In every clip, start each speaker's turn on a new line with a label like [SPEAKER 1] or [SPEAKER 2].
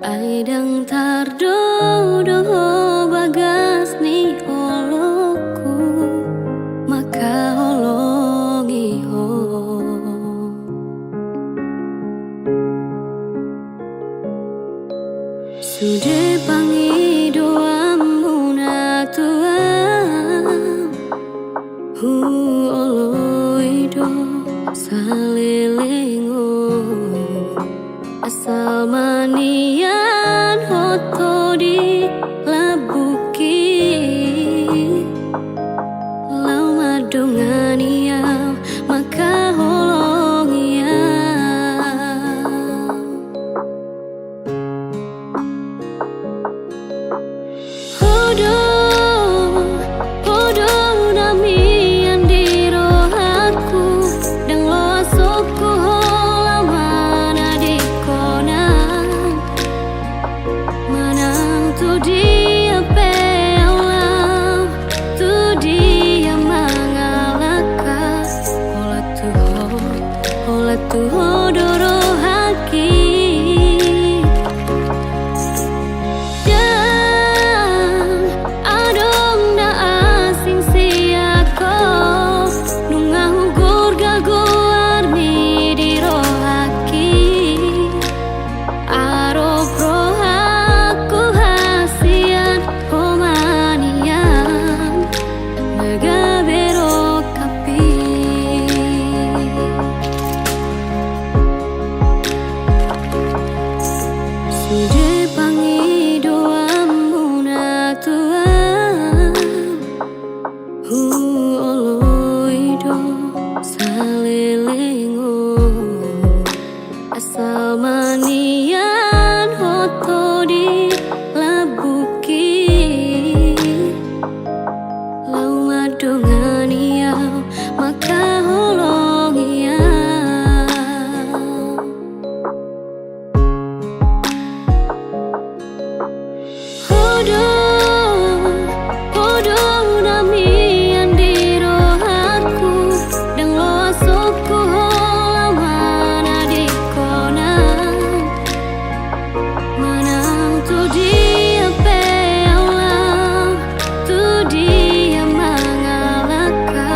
[SPEAKER 1] Aidang tardo bagas ni holoku maka holongi ho. Sude pangi doamu na tuam hu oloido salelengo asal manian hoto di labuki lau madongan iau maka holong iau. Hodo hodo nami andiro aku dang lo asoko holamana di konang manang tu dia pelau tu dia mangalaka hola tu hodoro haki. Sude pangi doamu na tuam hu oloido salelengo asal manian hoto di labuki lau madongan iau maka holong iau. Hodo nami andiro aku dang lo asoko holamana di konang manang tu dia pelau tu dia mangalaka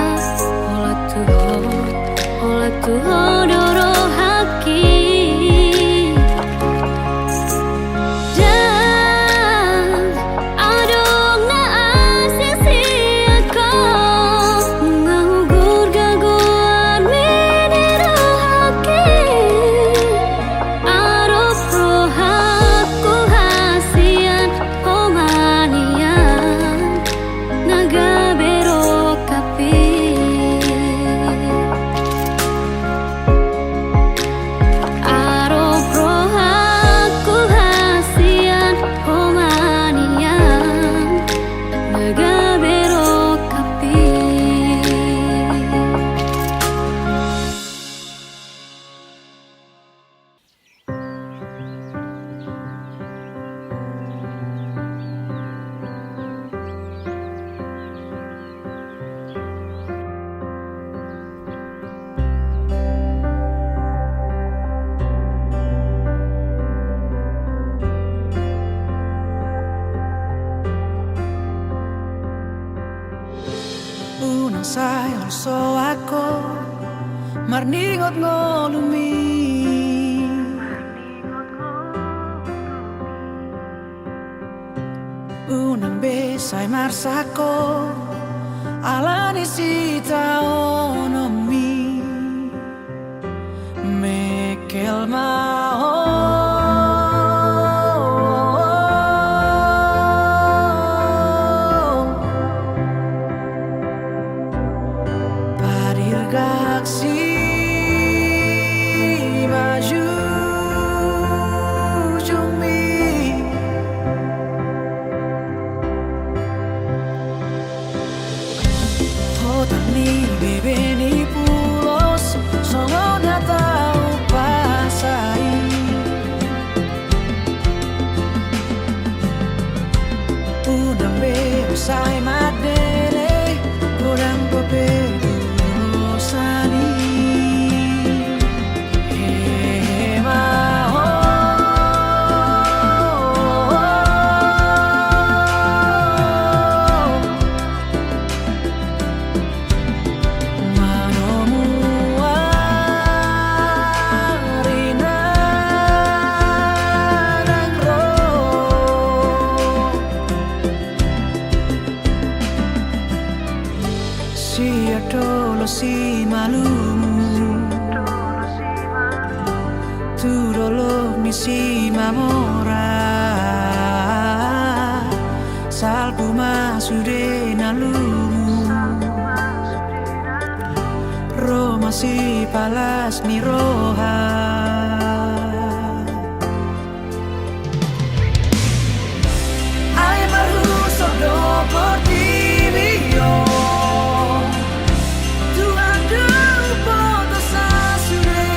[SPEAKER 1] hola tu hodoro haki.
[SPEAKER 2] Unang sayang so ako marningot ngolumi unang besay marsako alani sita onomi mekel mao gaksi maju jumi hotak ni bebe ni mamora salpu masude nalumu Roma si palas ni roha Ay maruso do por ti mio Tu adu poto sasure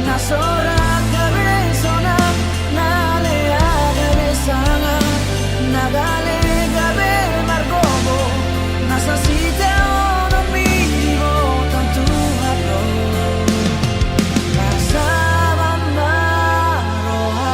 [SPEAKER 2] Nasora cabezona Nale agave sanga Nagale gabe margobo Nasasite ono mimo tanto hablo Pasaba maroha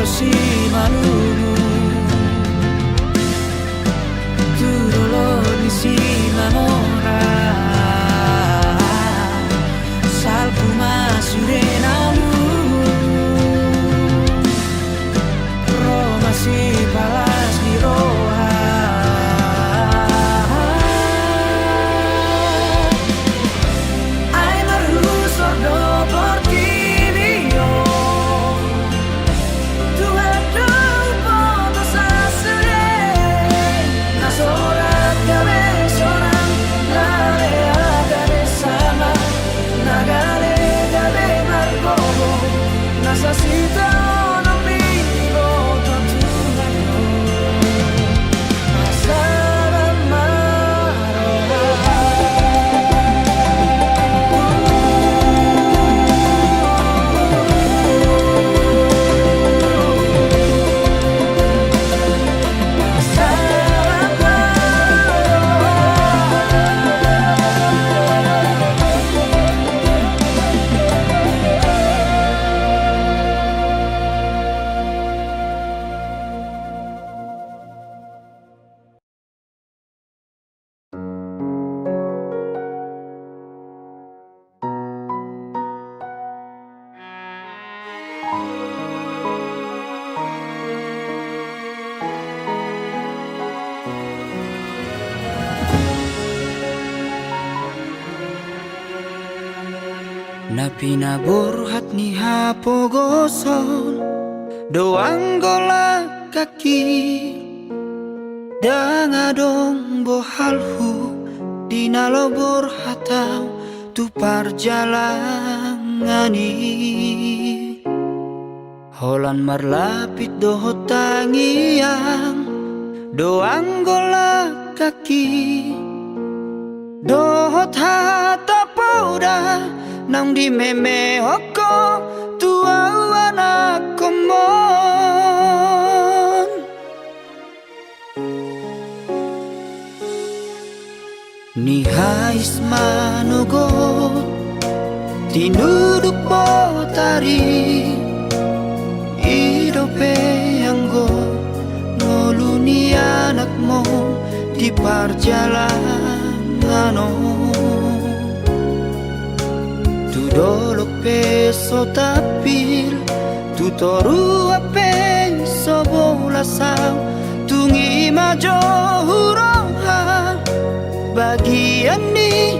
[SPEAKER 2] si malulu Tu dolor ni si mamora Salpu masurenamu Roma si palas di roha Ay maruso do por ti mio Necesito un amigo tanto Pasar
[SPEAKER 3] Na pinaburhat ni hapogosol Doang gola kaki Dangadong bohalhu Dinalobor hatau Tu parjalangani Holan marlapit dohot tangiang Doang gola kaki Dohot hata pauda Nang di meme hoko tua anak komon Ni hais manugo Tinuduk potari Idope anggo Noluni anakmu Di perjalanan Dolok peso tapil Tu toru penso bolasau Tungi majo huroha Bagian ni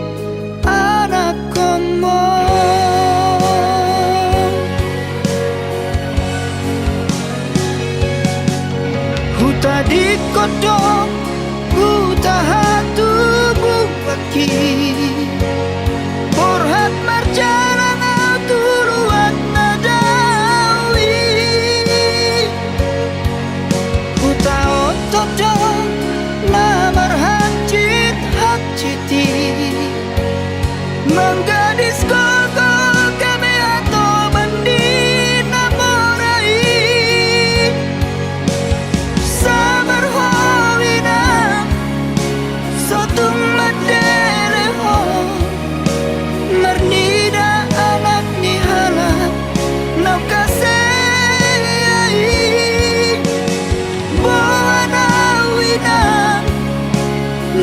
[SPEAKER 3] anak komo Huta di kodok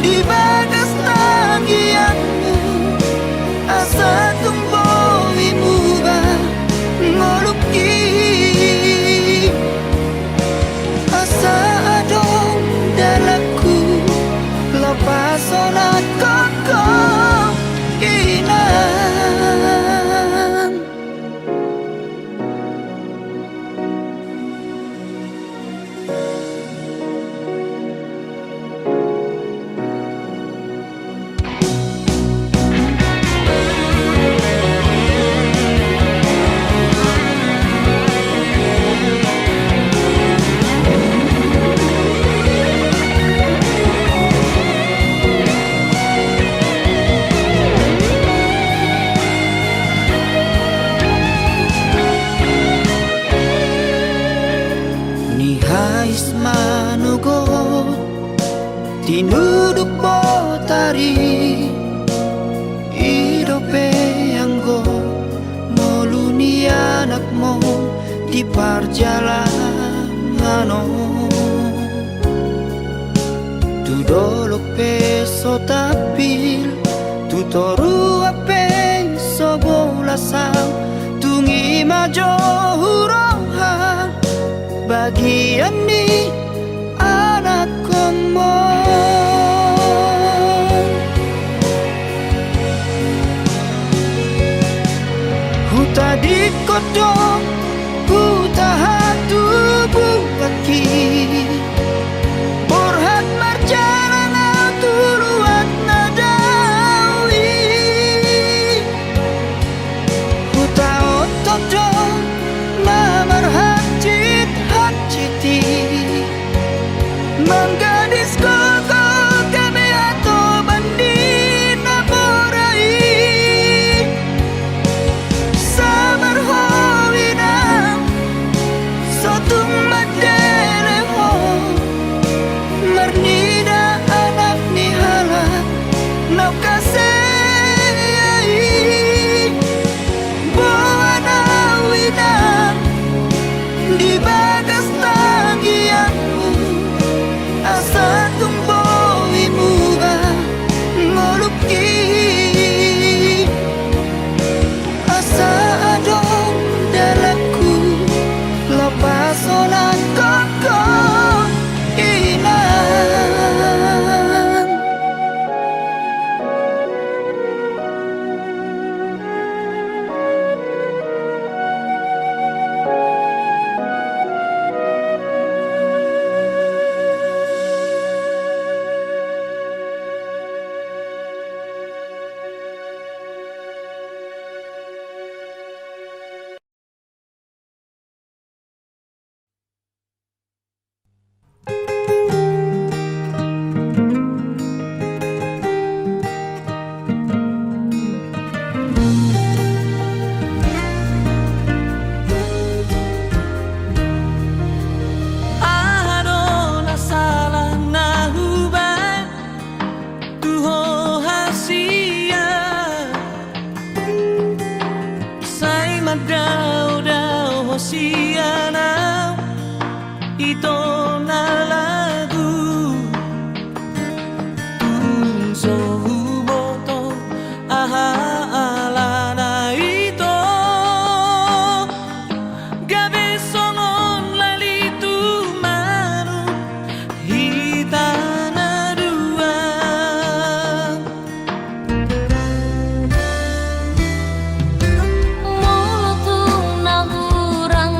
[SPEAKER 3] di bagas tangianmu asa tumbuhi muba ngoluki asa adong dalaku lepas sonat koko inang. Nihais manugot tinuduk botari idope anggo moluni anakmu di perjalanan tu dolok peso tapil tu toru ape sobola sang tungi majo huroha bagian ni anak komo huta di kodong huta hatu bukaki borhat marjalan tuluat nadawi huta otodong mamar hajit hajiti menggadis koko kami atau bandina borai sabar hoina sotung madere ho mernida anak nihala nau kasei boana wina di bagas tangianmu asa tumbuhi muba ngoluki asa adong dalaku lepas sonat koko inang.
[SPEAKER 2] Adona salah na hubay tuho hasia say madaw daw hosia na ito na lagu tunso huboto aha ala na ito gabi songon lalitu manu hita na dua
[SPEAKER 1] Mulut na hurang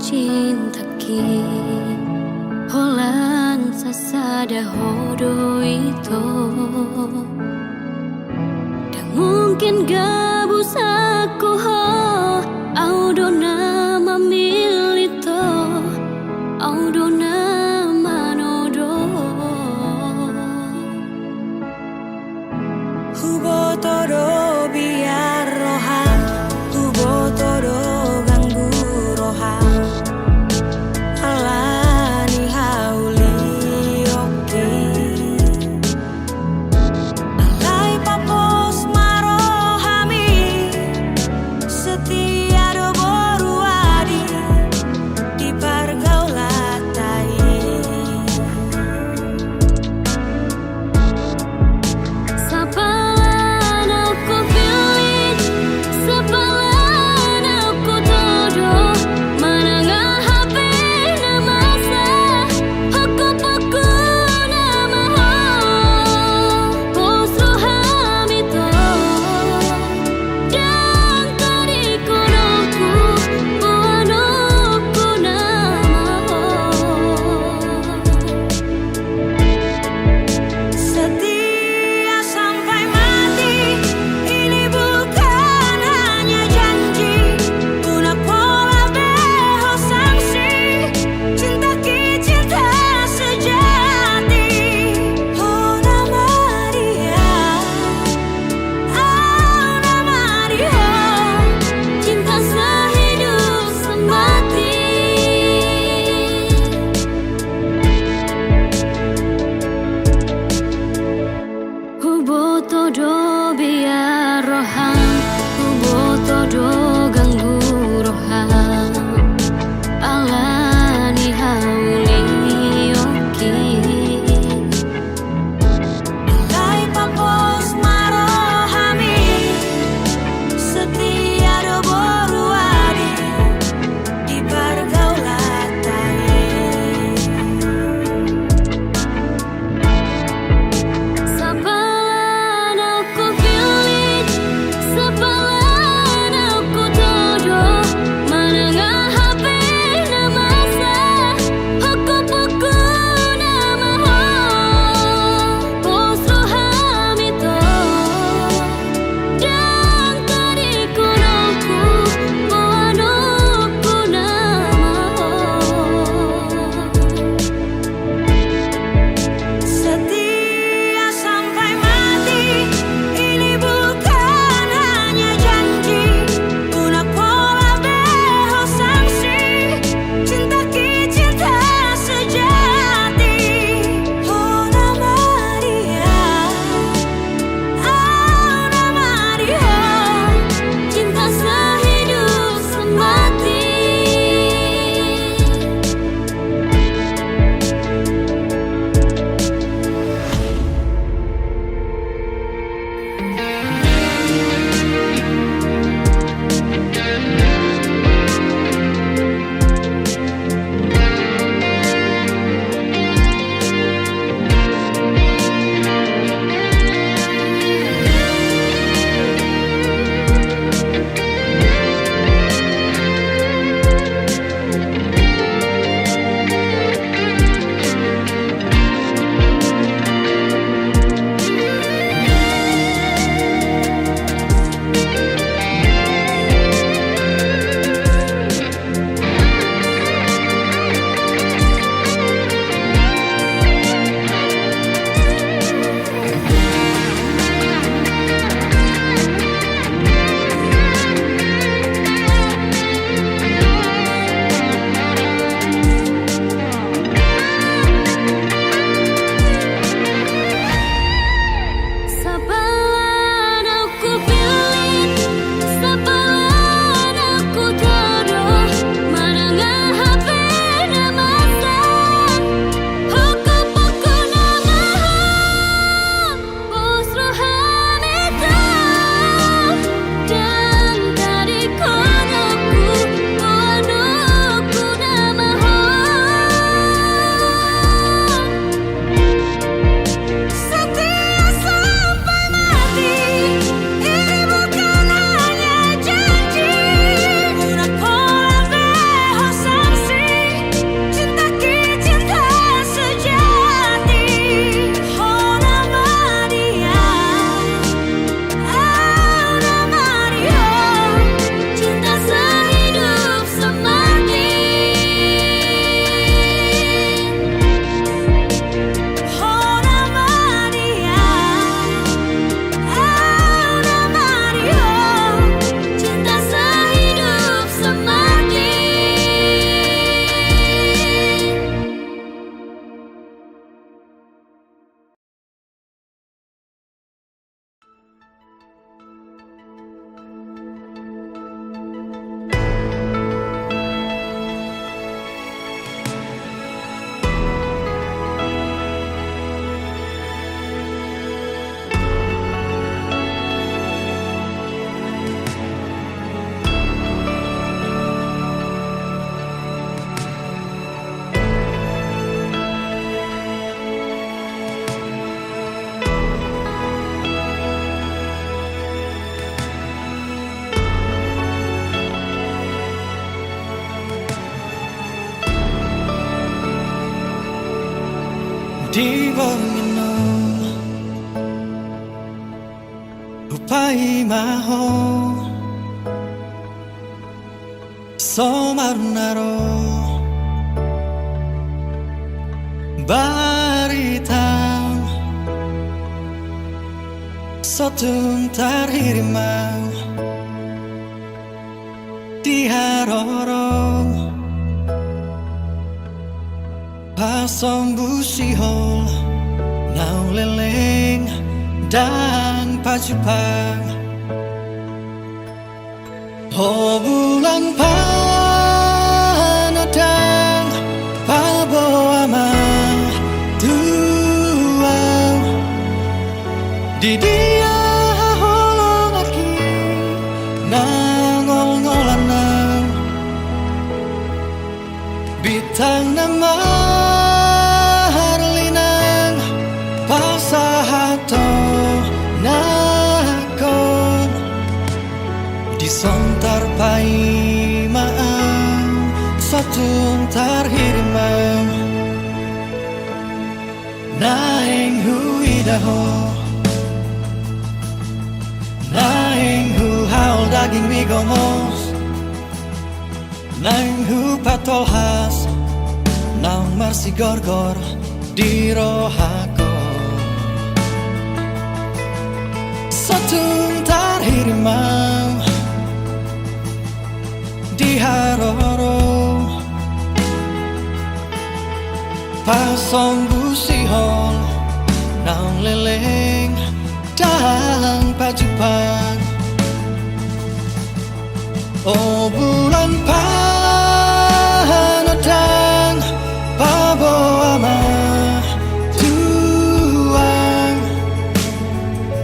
[SPEAKER 1] cintaki Holan sasada hodo itu Dan mungkin gabusaku ho Audona mamilito Audona manodo
[SPEAKER 2] Hubo todo biar roha Hubo todo ganggu roha Alani hauli oke Alai papos marohami Setia do boru
[SPEAKER 3] di bawah upai maho somarnaro barita sotum tarhirimau di harorong pasong busihol nau leleng dan pacupang oh bulan panadang paboama tuau di dia holong aki nangol-ngolanang bitang nama harlinang pasahato nakon disontar pai maang sotum tarhirimang naeng huidaho naeng hu haul daging migomos naeng hu patolhas nang marsi gorgor di rohako sotum tarhirimau di haroro pasong busihol nang leleng dan pacupang oh bulan panadang paboama tuang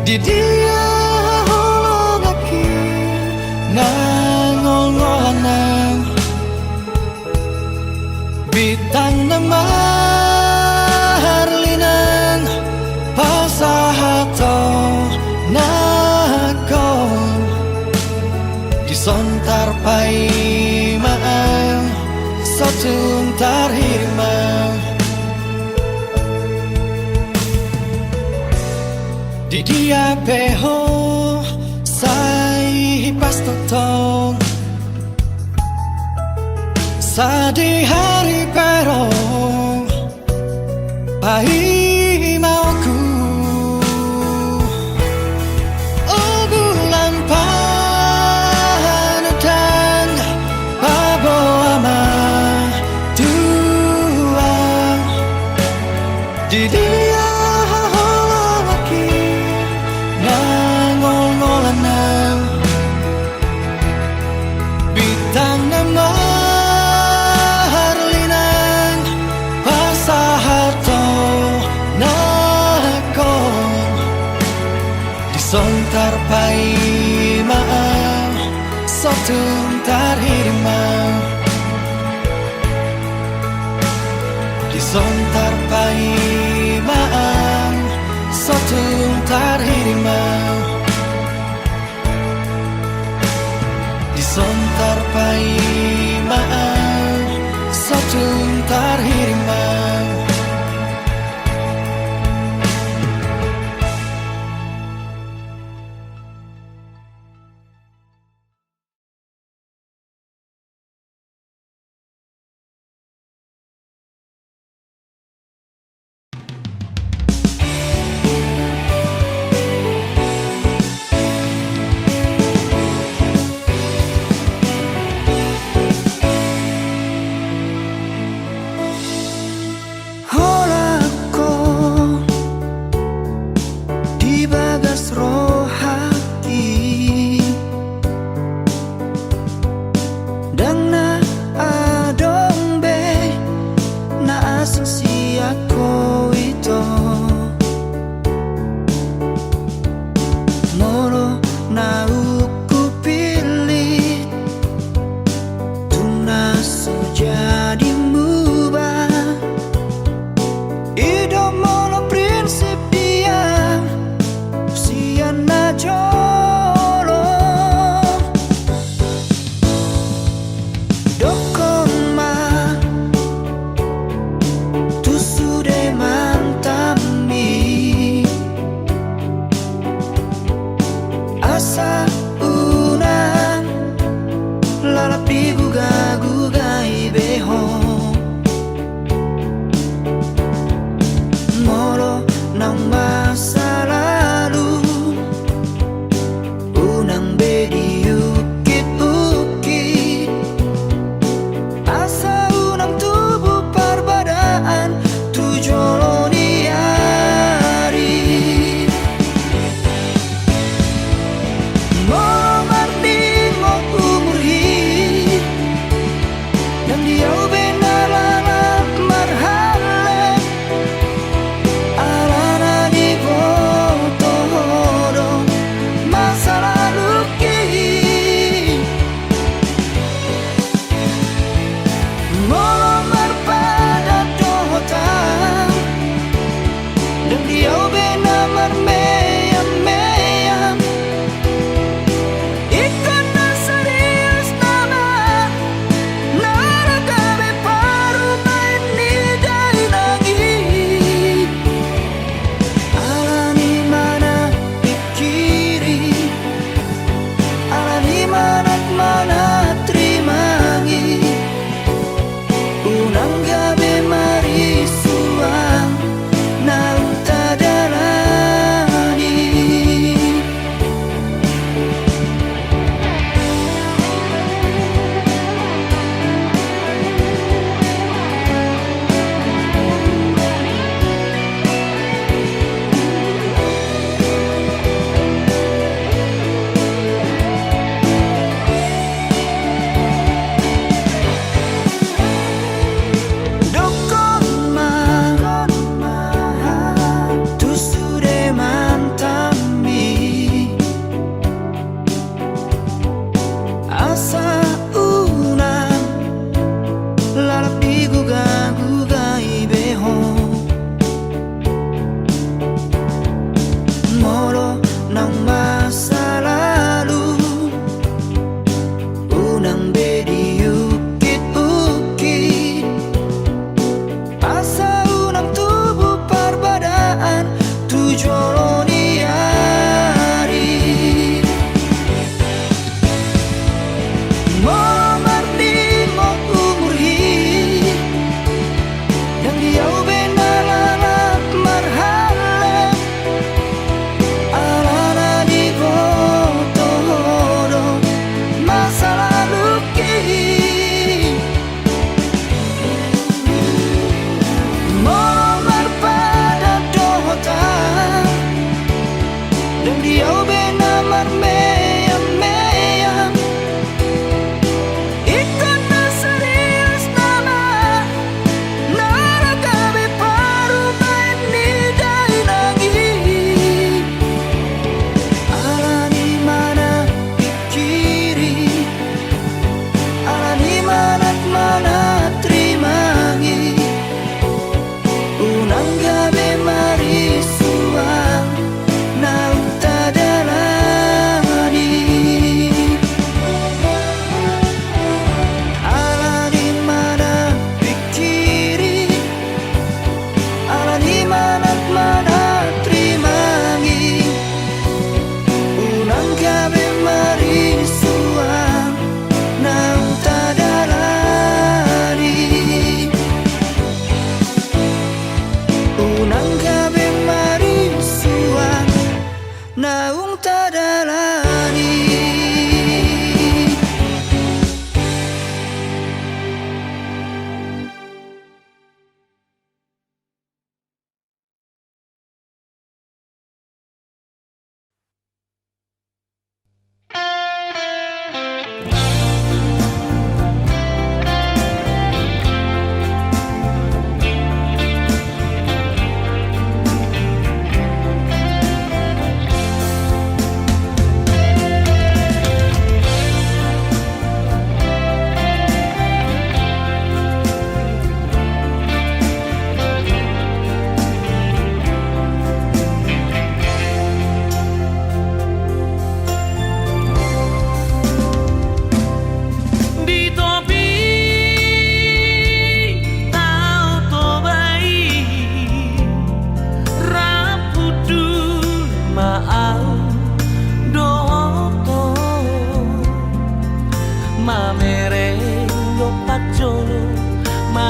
[SPEAKER 3] di dia holong aki nangol-ngolanang bitang nama harlinang pasahato nakon disontar pai maang sotum tarhirimau di dia peho sai pastotong sadi hari perong pai mauku oh bulan panadang paboama tuang di dia holong aki nangol-ngolanang bitang nama harlinang pasahato nakon disontar pai maang sotum tarhirimau disontar pai maang sotum tarhirimau disontar pai maang sotum tarhirimau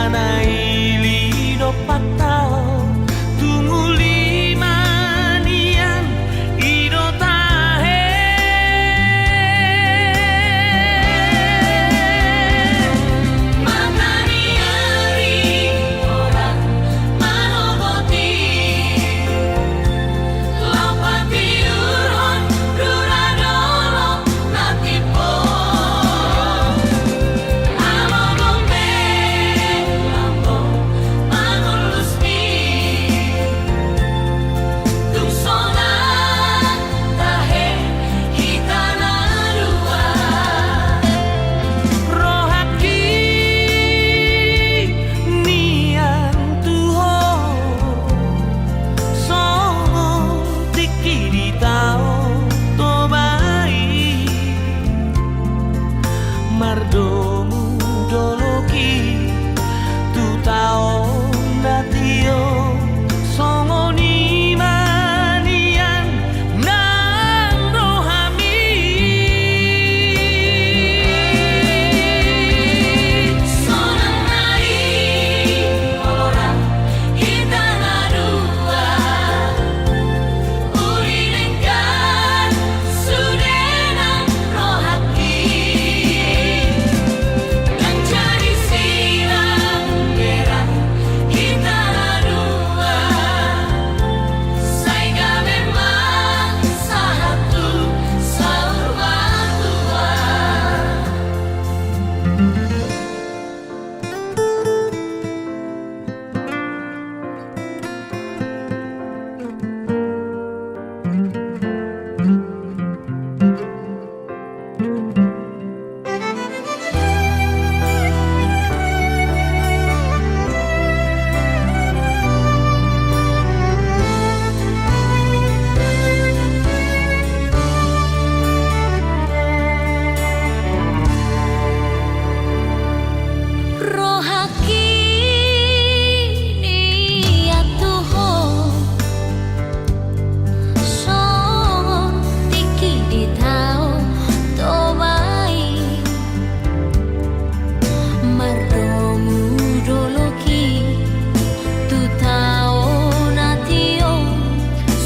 [SPEAKER 3] Panaili do patao tunguli manian ido tahe
[SPEAKER 1] Matani ari orang manoboti Lopati urhon ruradolo natipo Amo bombe lambo mangulusni Tung sona tahe hitana dua
[SPEAKER 3] rohaki nian tuho songo tiki di tao tobai mardomu doloki tu tao natio songo ni manian nang rohami
[SPEAKER 1] Sonang nai orang hitana dua Uri lengkar sudenang rohaki Dan jadi silang merah hitana dua Saiga memang satu saurma tua Rohaki niat tuho songo tiki di tao tobai mardomu doloki tu tao natio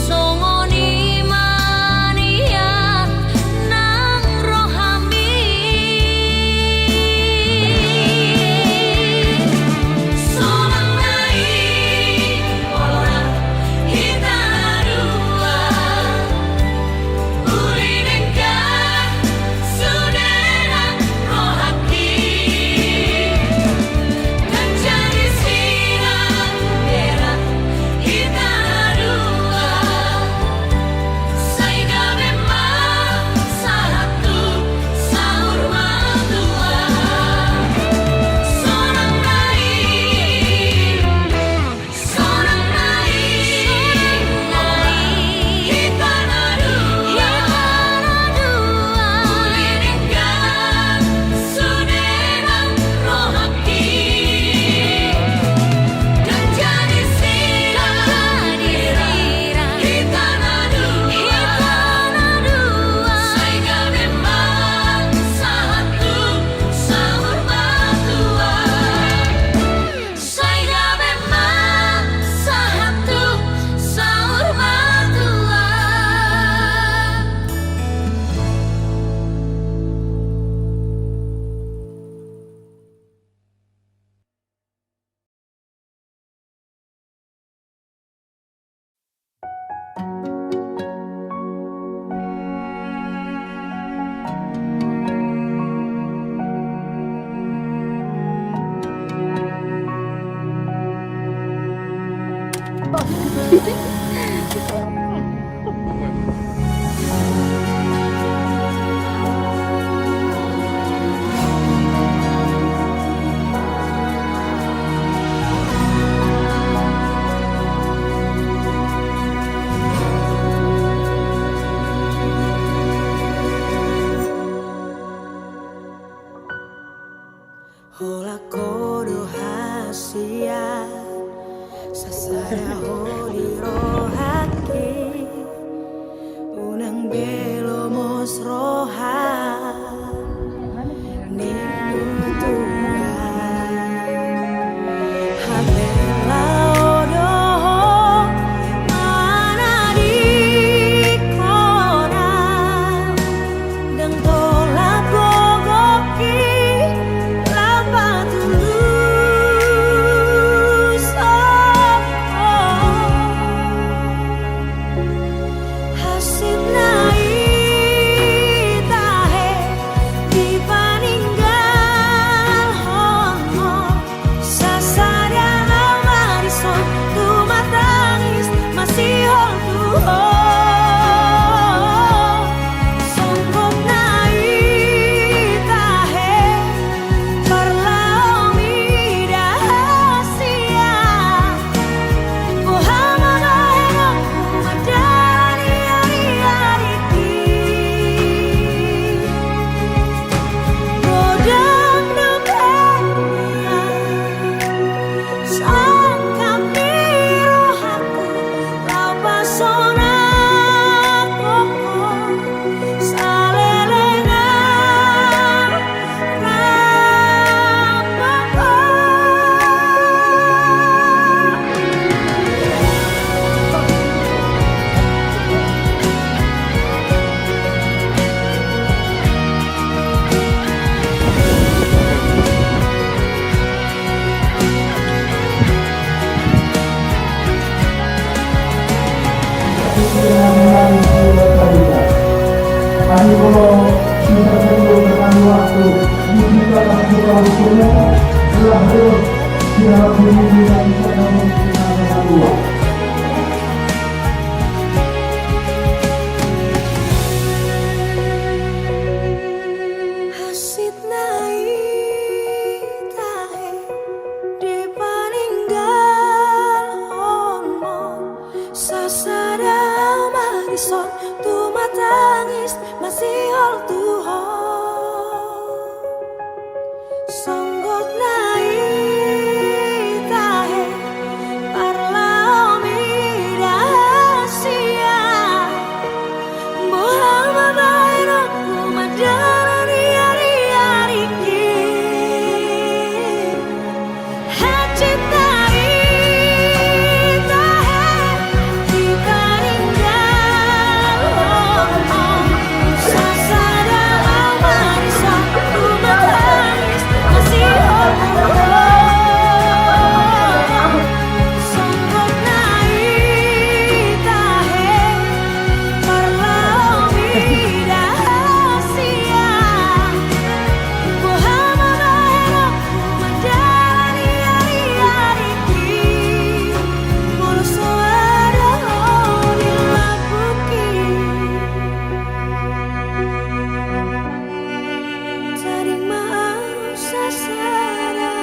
[SPEAKER 1] songo ni manian nang rohami Sonang nai orang hitana dua Uri lengkar sudenang rohaki Dan jadi silang merah hitana dua Saiga memang satu saurma tua Sonang nai hitana dua Uli lengkar sudenang rohaki Dan jadi silang merah hitana dua Saiga memang satu saurma tua Saiga memang satu saurma tua
[SPEAKER 2] Hola kodo hasia sasara holi rohaki unang belo mos roha ni
[SPEAKER 1] Hasit naik tahe di paninggal ono sasada marison tu matangis masih hol tuho songgot naik tahe parlami rahasia Muhammad Airaku majalani hari-hariku hajit naik tahe di paninggal sasada marison tu matangis masih hol tuho songgot naik tahe parlami rahasia Muhammad Airaku menjalani hari-hariku mulus suara di labuki terima sasara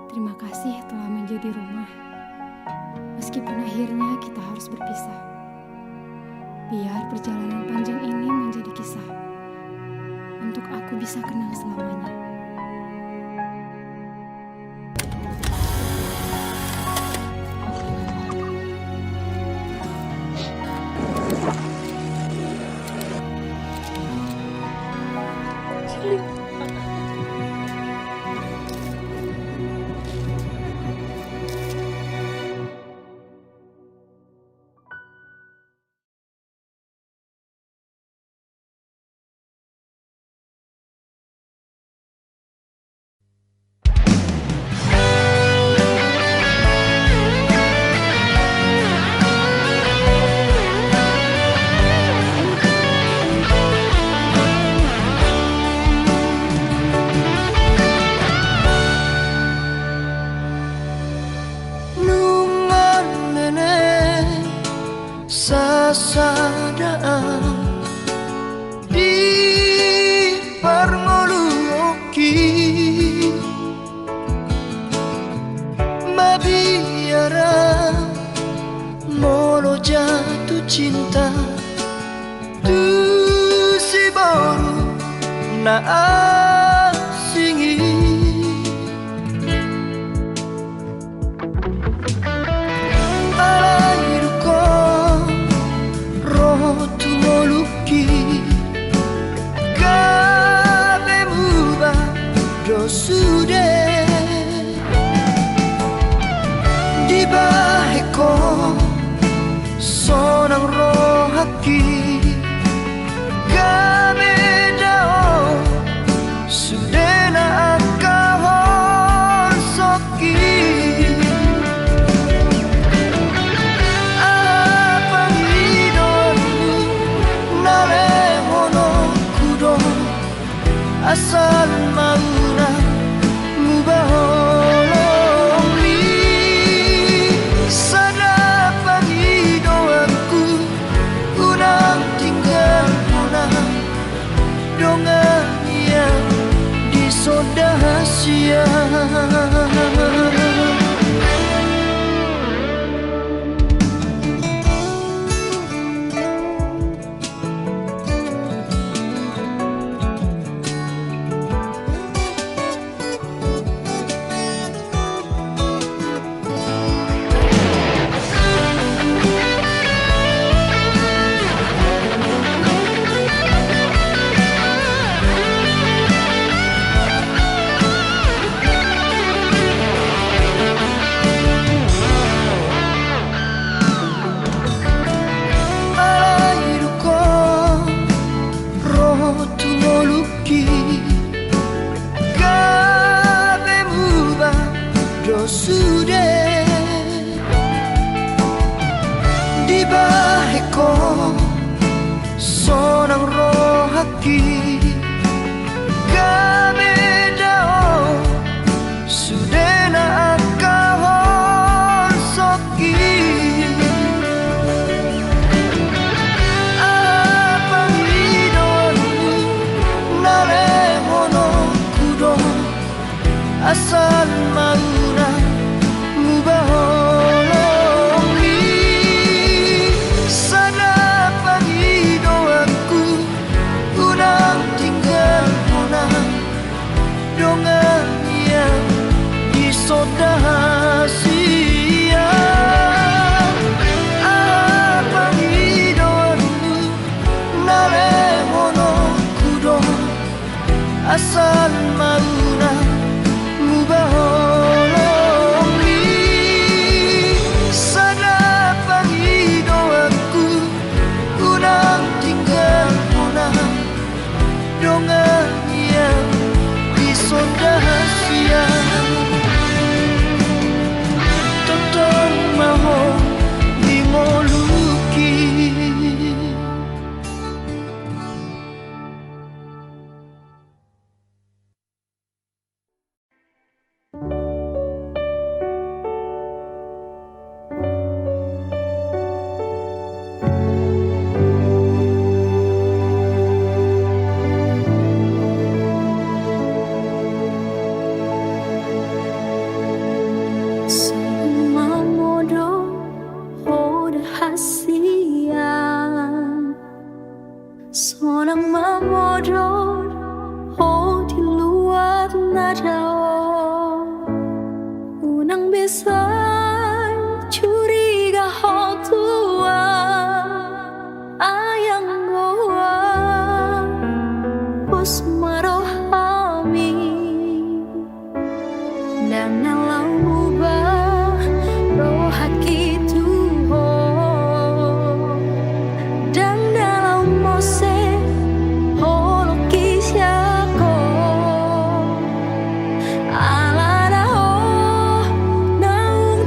[SPEAKER 4] Terima kasih telah menjadi rumah. Meskipun akhirnya kita harus berpisah. Biar perjalanan panjang ini menjadi kisah. Untuk aku bisa kenal selamanya.
[SPEAKER 2] Nungan nene sasadaan di parngoluoki mabiara molo jatuh cinta tu si baru na asingi Alairuko roho tu moluki Kabe muba dosude Di baheko sonang rohaki Kabe dao sudena akahon soki asal mauna mubaholongi sana pagi doaku unang tinggal punah dongan yang disodahasia
[SPEAKER 3] ki Kamedao Sudena akahon soki Apang idonmu Nare hono kudo Asal mauna Mubaholongi Sana panghidoanku Unang tinggal puna Dongan yang disodahasia Panghidoanmu Nalehono kudo Asal mauna Mubaholongi Sana panghidoanku Unang tinggal puna Dongan yang disodahasia Totong maho dimoluki
[SPEAKER 1] Mamodo hoda hasian Sonang mamodo ho di luar nadao Unang bisa curiga ho tua Ayang goa Pos marohami Dan nalau mubah rohaki tuho Dan dalam mose holoki syako Alada ho naung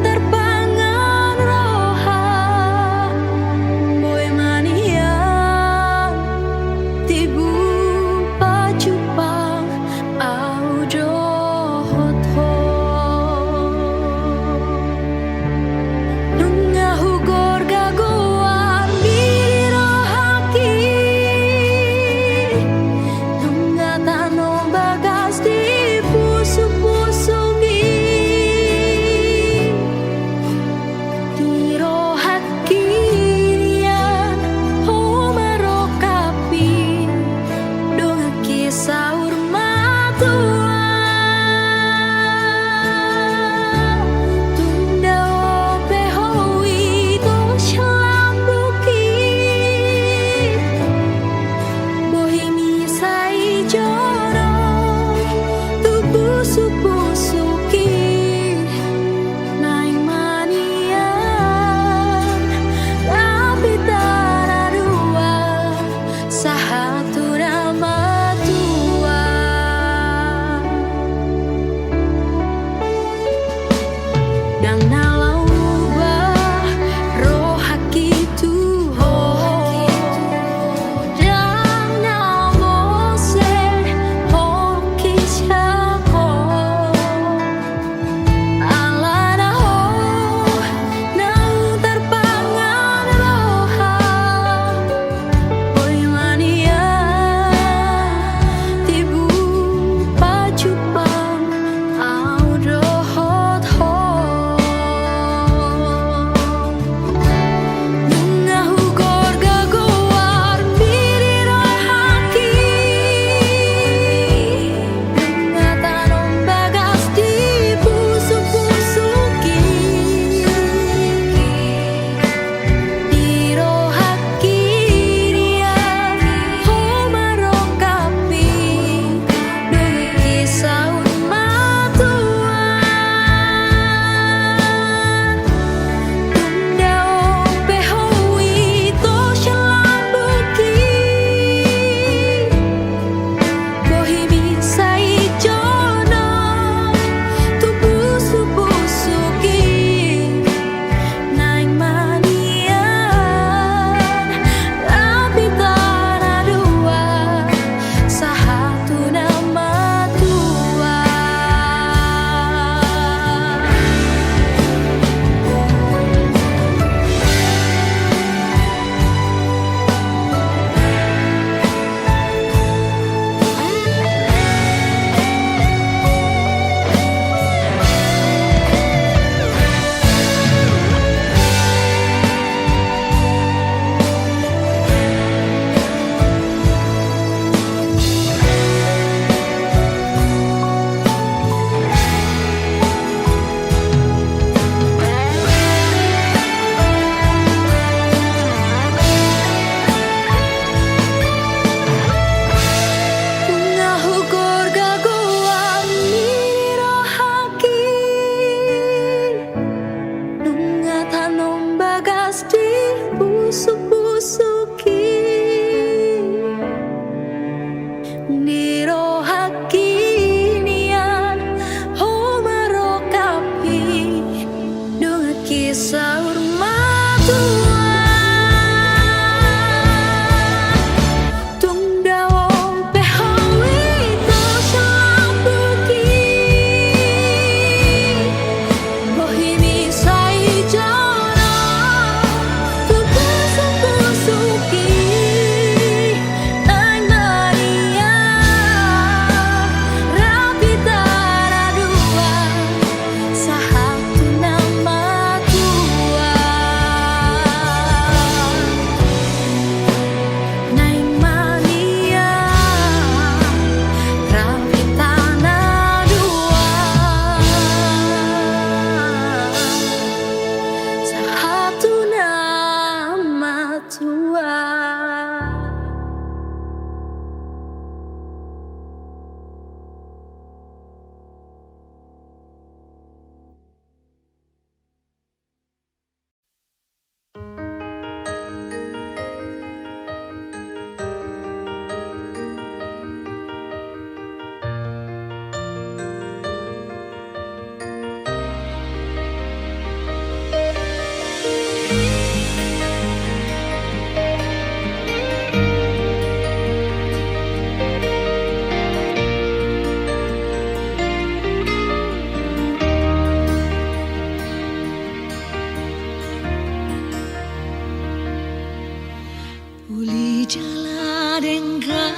[SPEAKER 2] dengan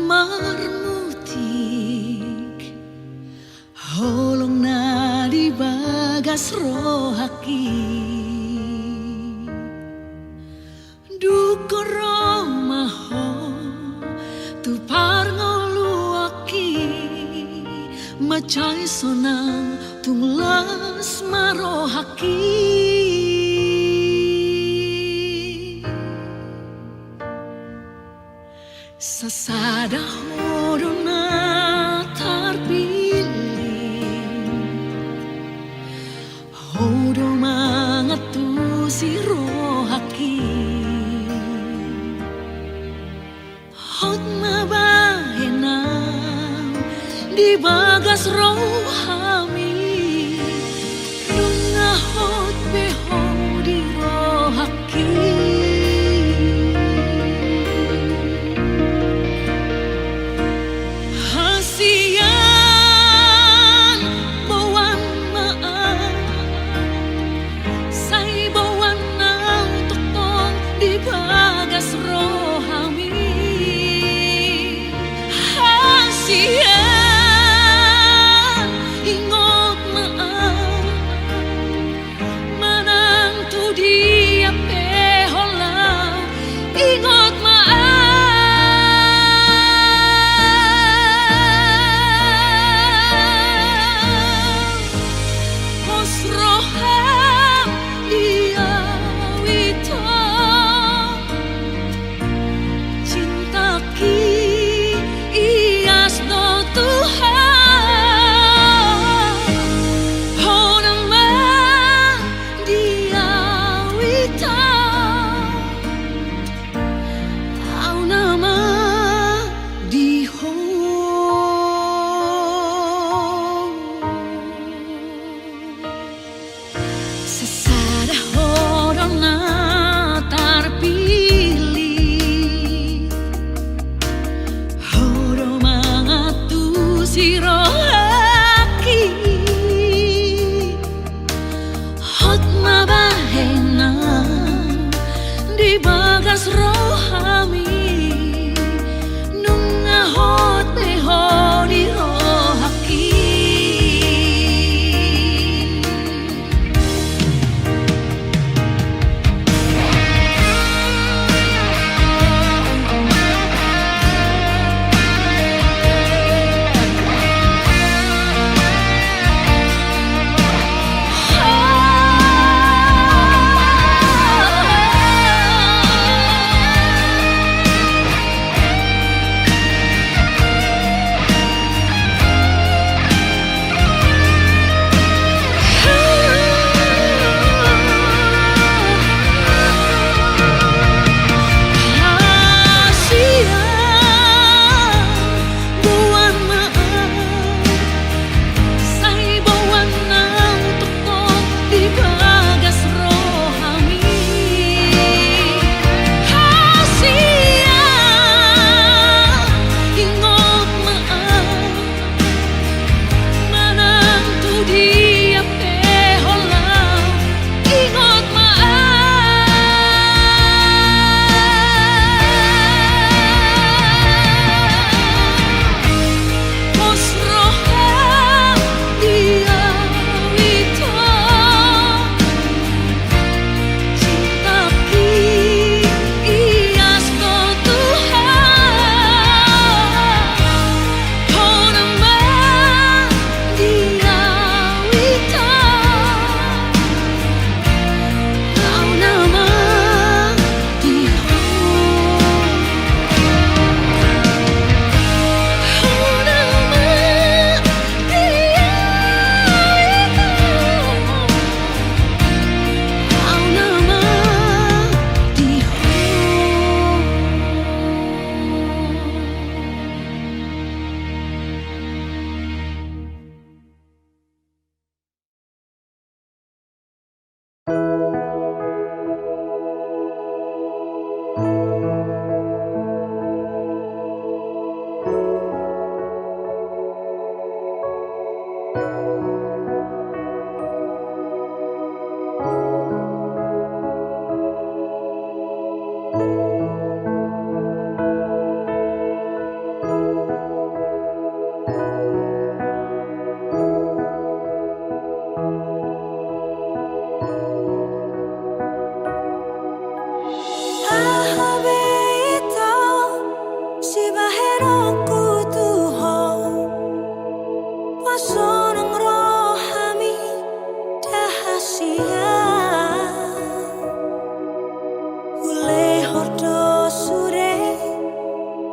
[SPEAKER 2] marmutik holong na di bagas rohaki dukoro maho tu parngoluaki macai sonang tunglas marohaki sasada hodona tarpilih hodo mangatu si rohaki hot mabahena di bagas rohami lunga hot beho di rohaki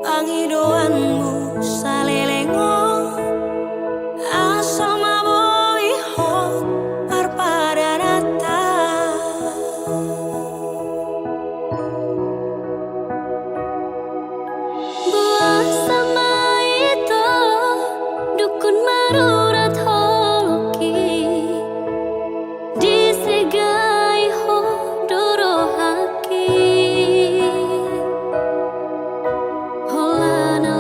[SPEAKER 1] Pangidoanmu salelengo aso maboi ho parpadarata. Buah sama itu dukun marurat holoki disegai ho dorohaki holana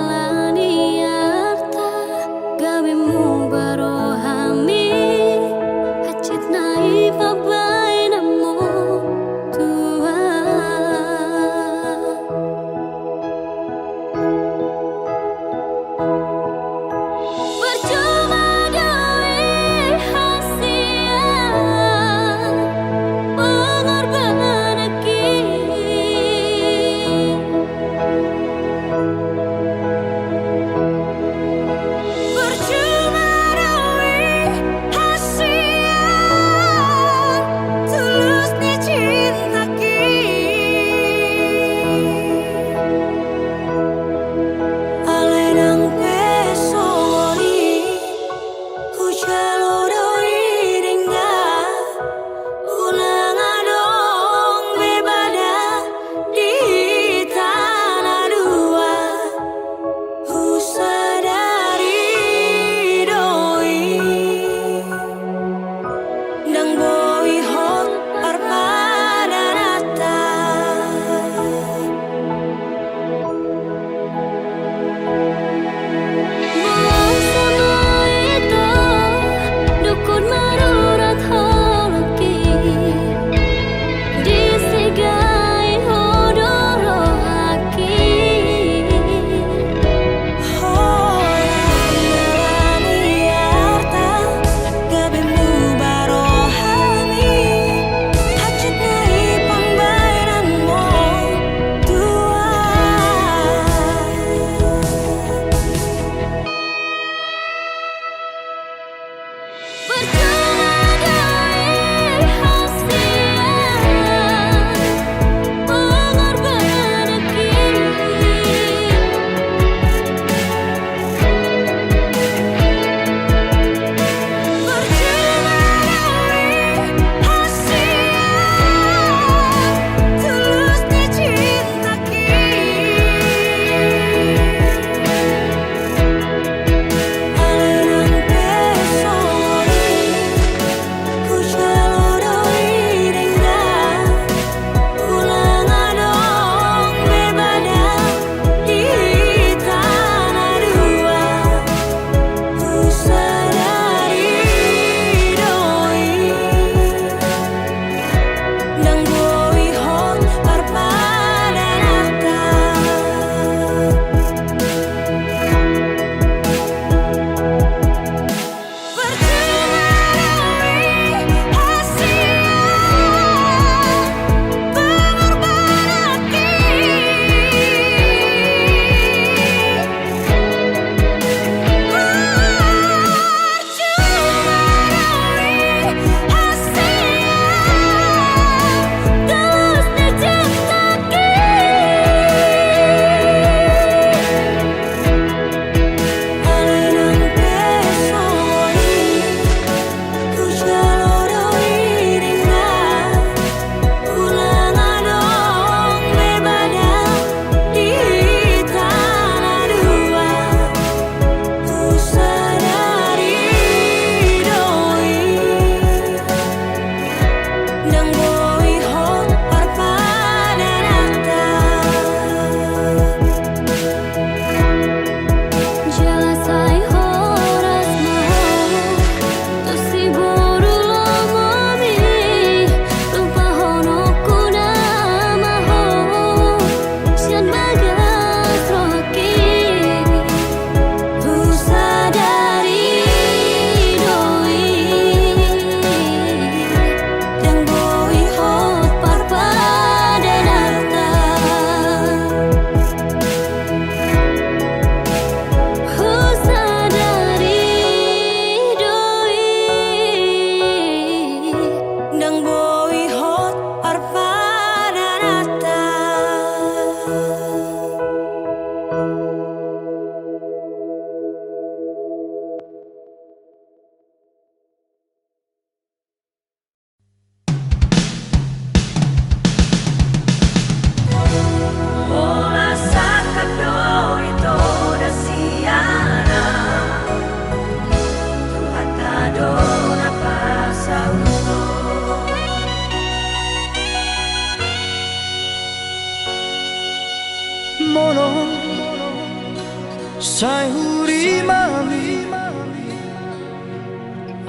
[SPEAKER 3] Sai huri mali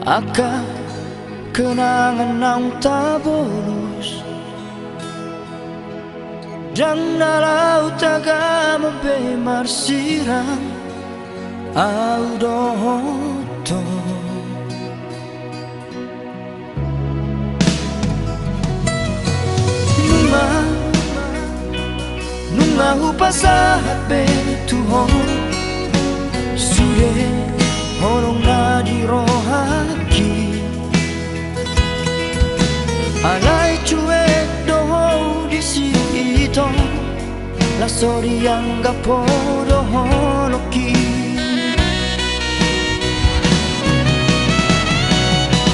[SPEAKER 3] aka kenangan nang tak bolos dan nalau taga membemar sirang au dohoto nunga hupasahat betuhon sude horong na di rohaki alai cuek doho di sito la sori yang gapo doho loki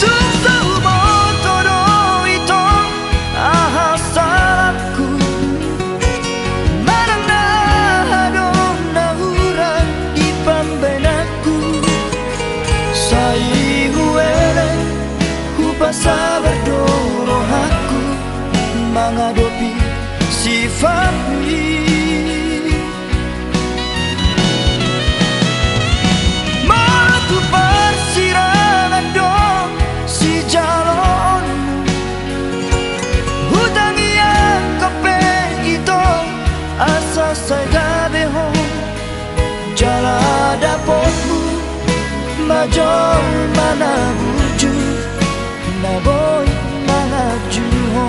[SPEAKER 3] tung sau moto do ito aha salahku marang na hadong nahuran di pambenaku sai huele hupasabar dorohaku menghadapi sifatmu matu persirangan dong si jalon hutang yang kepe itu asa saya beho jala dapotmu majol mana buju na boy mana juho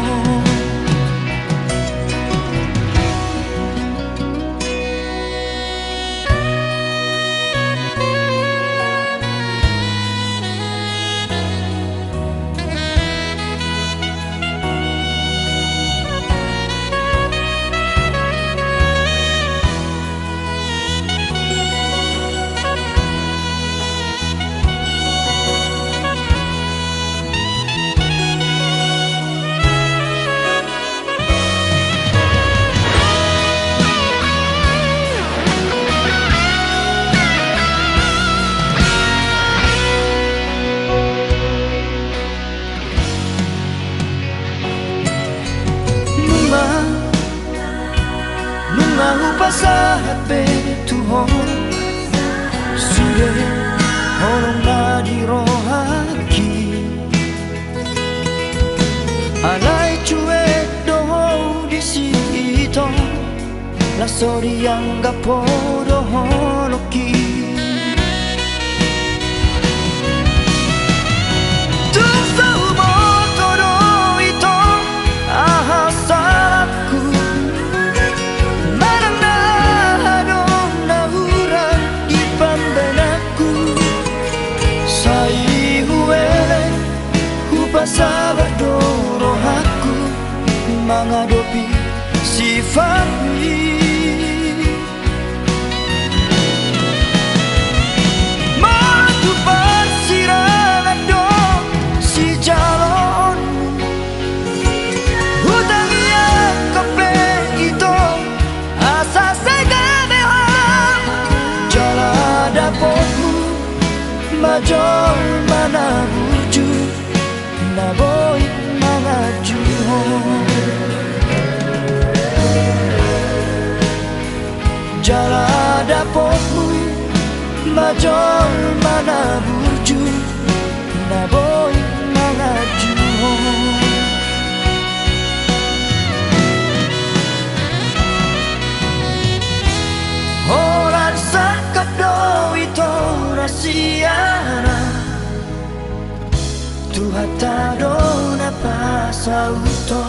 [SPEAKER 3] pasahat betuhon sude horong na di rohaki alai cuek doho di sito la sori yang gapo doho loki tung sau moto do ito aha salahku sabar dorohaku menghadapi sifatmu matu persirangan dong si jalon hutang yang kepe itu asa saya beho jala dapotmu majol mana buju na boy mga juho jala dapotmu majol mana burju na boy mga juho horan sakap do ito rasiana Tuhan tak ada apa sauto